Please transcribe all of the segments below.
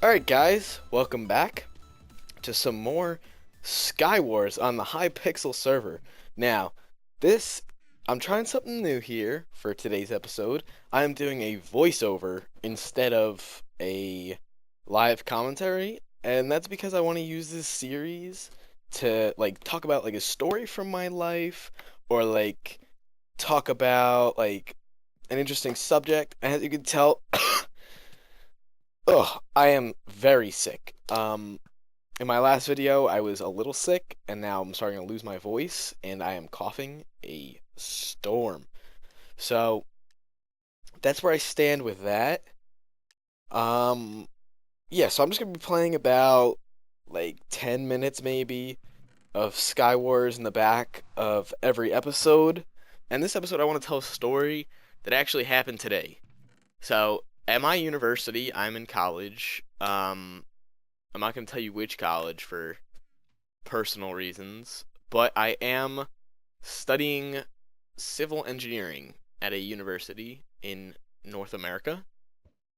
Alright guys, welcome back to some more Skywars on the Hypixel server. Now, I'm trying something new here for today's episode. I'm doing a voiceover instead of a live commentary, and that's because I want to use this series to talk about a story from my life, or talk about an interesting subject. As you can tell, ugh, I am very sick. In my last video, I was a little sick, and now I'm starting to lose my voice, and I am coughing a storm. So, that's where I stand with that. Yeah, so I'm just gonna be playing about, 10 minutes maybe, of Skywars in the back of every episode. And this episode, I want to tell a story that actually happened today. So, at my university, I'm in college. I'm not going to tell you which college for personal reasons, but I am studying civil engineering at a university in North America.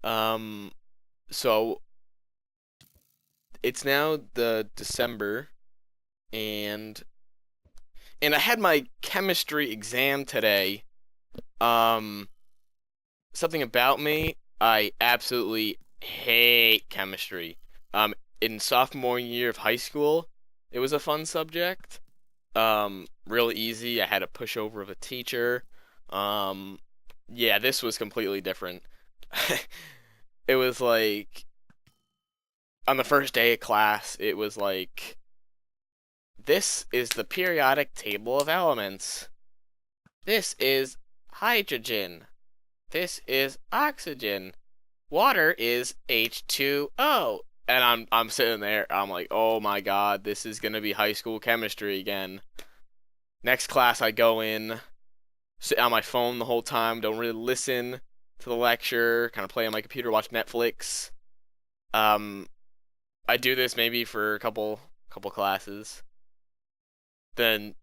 So it's now the December, and I had my chemistry exam today. Something about me, I absolutely hate chemistry. In sophomore year of high school, it was a fun subject. Real easy. I had a pushover of a teacher. Yeah, this was completely different. It was on the first day of class, it was this is the periodic table of elements. This is hydrogen. This is oxygen. Water is H2O. And I'm sitting there, I'm like, oh my god, this is gonna be high school chemistry again. Next class I go in, sit on my phone the whole time, don't really listen to the lecture, kind of play on my computer, watch Netflix. I do this maybe for a couple classes. Then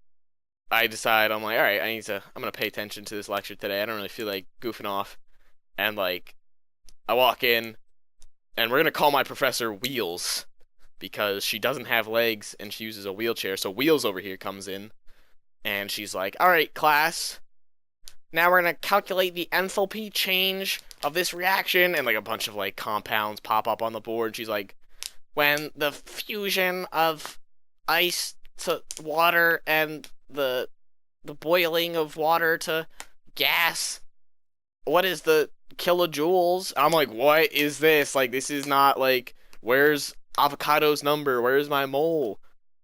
I decide, I'm like, alright, I'm gonna pay attention to this lecture today. I don't really feel like goofing off. And I walk in, and we're going to call my professor Wheels, because she doesn't have legs and she uses a wheelchair. So Wheels over here comes in, and she's like, alright, class, now we're going to calculate the enthalpy change of this reaction. And a bunch of compounds pop up on the board. She's like, when the fusion of ice to water and the boiling of water to gas, what is the kilojoules? I'm like, what is this? This is not where's avocado's number? Where's my mole?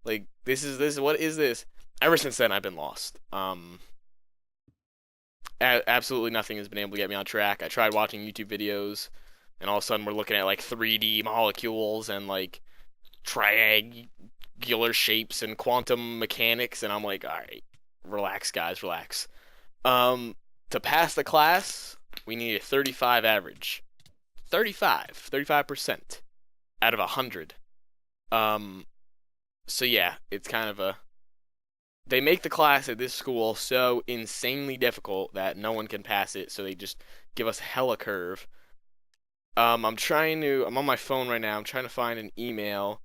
This, what is this? Ever since then, I've been lost. Absolutely nothing has been able to get me on track. I tried watching YouTube videos, and all of a sudden we're looking at 3D molecules and triangular shapes and quantum mechanics, and I'm like, alright, relax, guys, relax. To pass the class, we need a 35 average. 35% out of 100. So yeah, it's kind of they make the class at this school so insanely difficult that no one can pass it, so they just give us hella curve. I'm on my phone right now, I'm trying to find an email.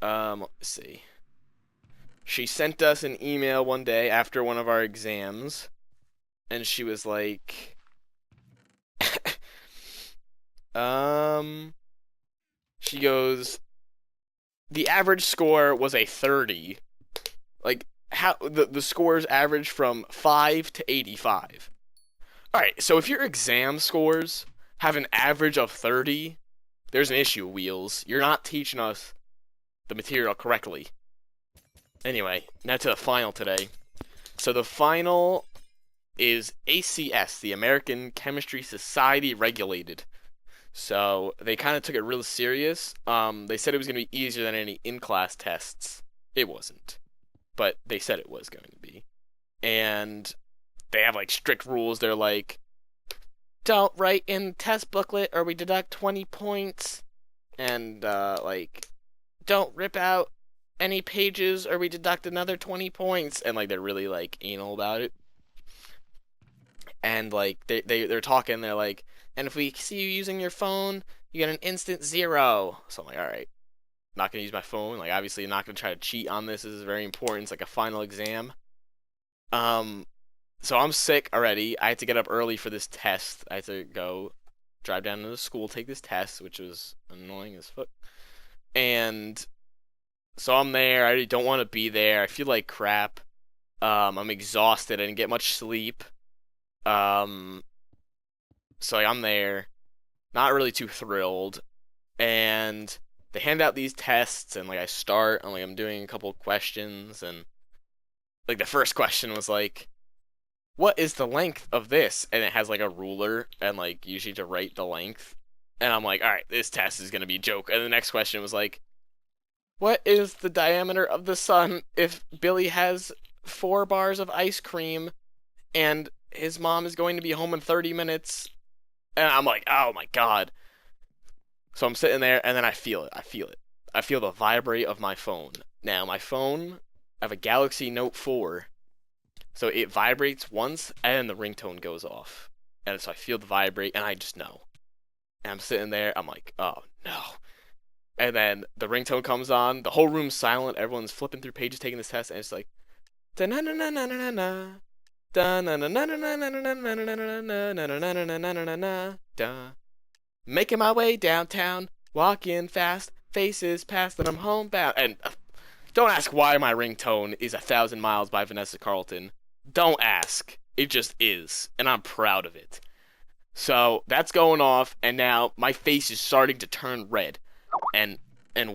Let's see. She sent us an email one day after one of our exams, and she was like, she goes, the average score was a 30. How the scores average from 5 to 85. Alright, so if your exam scores have an average of 30, there's an issue, Wheels. You're not teaching us the material correctly. Anyway, now to the final today. So the final is ACS, the American Chemistry Society Regulated. So they kind of took it real serious. They said it was going to be easier than any in-class tests. It wasn't, but they said it was going to be. And they have strict rules. They're like, don't write in test booklet or we deduct 20 points. And don't rip out any pages or we deduct another 20 points. And they're really anal about it. And they're talking, they're like, and if we see you using your phone, you get an instant 0. So I'm like, all right, not gonna use my phone. Like, obviously, I'm not gonna try to cheat on this. This is very important. It's like a final exam. Um, so I'm sick already. I had to get up early for this test. I had to go drive down to the school, take this test, which was annoying as fuck. And so I'm there. I already don't want to be there. I feel like crap. I'm exhausted. I didn't get much sleep. Um, so like, I'm there, not really too thrilled. And they hand out these tests, and like I start, and like I'm doing a couple of questions, and like the first question was like, "What is the length of this?" And it has like a ruler, and like usually to write the length. And I'm like, all right, this test is gonna be a joke. And the next question was like, "What is the diameter of the sun if Billy has 4 bars of ice cream and his mom is going to be home in 30 minutes?" And I'm like, oh my god. So I'm sitting there, and then I feel it. I feel it. I feel the vibrate of my phone. Now, my phone, I have a Galaxy Note 4, so it vibrates once, and the ringtone goes off. And so I feel the vibrate, and I just know. And I'm sitting there, I'm like, oh no. And then the ringtone comes on, the whole room's silent, everyone's flipping through pages taking this test, and it's like, da na na na na na na. Da na na na na na na na na na na na na na na na na. Making my way downtown, walking fast, faces past, and I'm homebound. And don't ask why my ringtone is 1,000 Miles by Vanessa Carlton. Don't ask. It just is, and I'm proud of it. So that's going off, and now my face is starting to turn red. And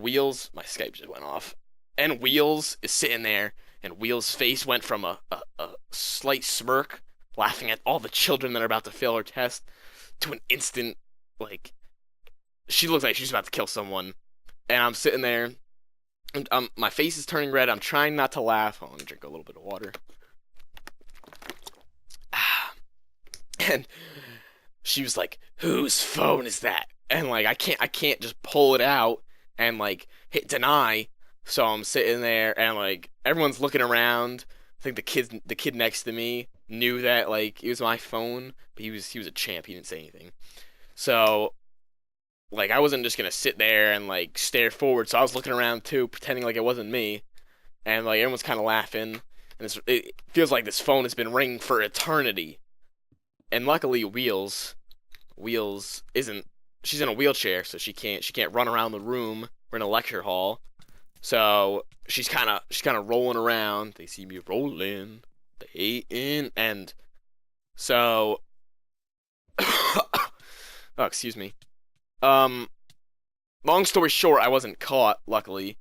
Wheels, my Skype just went off. And Wheels is sitting there, and Wheels' face went from a slight smirk, laughing at all the children that are about to fail her test, to an instant, like, she looks like she's about to kill someone. And I'm sitting there, and my face is turning red. I'm trying not to laugh. I'm gonna drink a little bit of water. And she was like, "Whose phone is that?" And like, I can't just pull it out and like hit deny. So I'm sitting there, and like everyone's looking around. I think the kid next to me knew that like it was my phone, but he was a champ. He didn't say anything. So like I wasn't just gonna sit there and like stare forward. So I was looking around too, pretending like it wasn't me. And like everyone's kind of laughing. And it feels like this phone has been ringing for eternity. And luckily, Wheels isn't. She's in a wheelchair, so she can't run around the room. We're in a lecture hall, so she's kind of rolling around. They see me rolling, they in, and so oh, excuse me. Long story short, I wasn't caught. Luckily,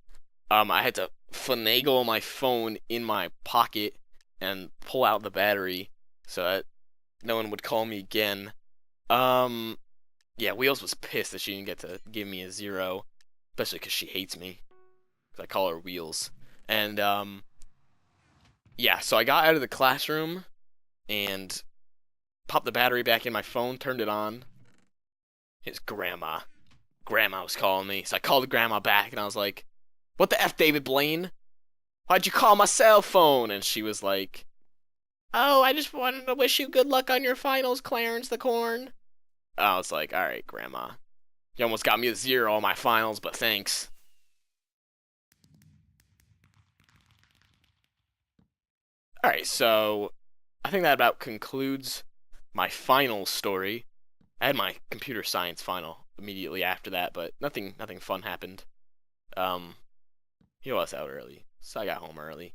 I had to finagle my phone in my pocket and pull out the battery so that no one would call me again. Yeah, Wheels was pissed that she didn't get to give me a 0, especially because she hates me. Because I call her Wheels. And, yeah, so I got out of the classroom and popped the battery back in my phone, turned it on. His grandma. Grandma was calling me. So I called Grandma back, and I was like, "What the F, David Blaine? Why'd you call my cell phone?" And she was like, "Oh, I just wanted to wish you good luck on your finals, Clarence the Corn." I was like, all right, Grandma. You almost got me a 0 on my finals, but thanks. All right, so I think that about concludes my final story. I had my computer science final immediately after that, but nothing fun happened. He was out early, so I got home early.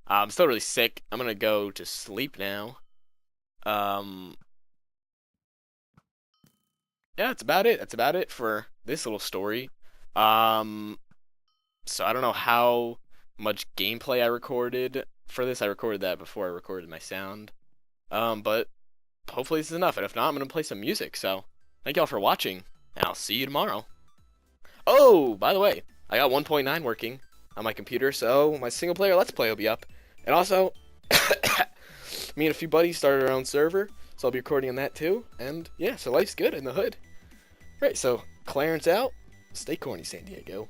I'm still really sick. I'm gonna go to sleep now. Yeah, that's about it. That's about it for this little story. So I don't know how much gameplay I recorded for this. I recorded that before I recorded my sound. But hopefully this is enough. And if not, I'm gonna play some music. So thank y'all for watching, and I'll see you tomorrow. Oh, by the way, I got 1.9 working on my computer, so my single player Let's Play will be up. And also, me and a few buddies started our own server, so I'll be recording on that too. And yeah, so life's good in the hood. Right, so Clarence out. Stay corny, San Diego.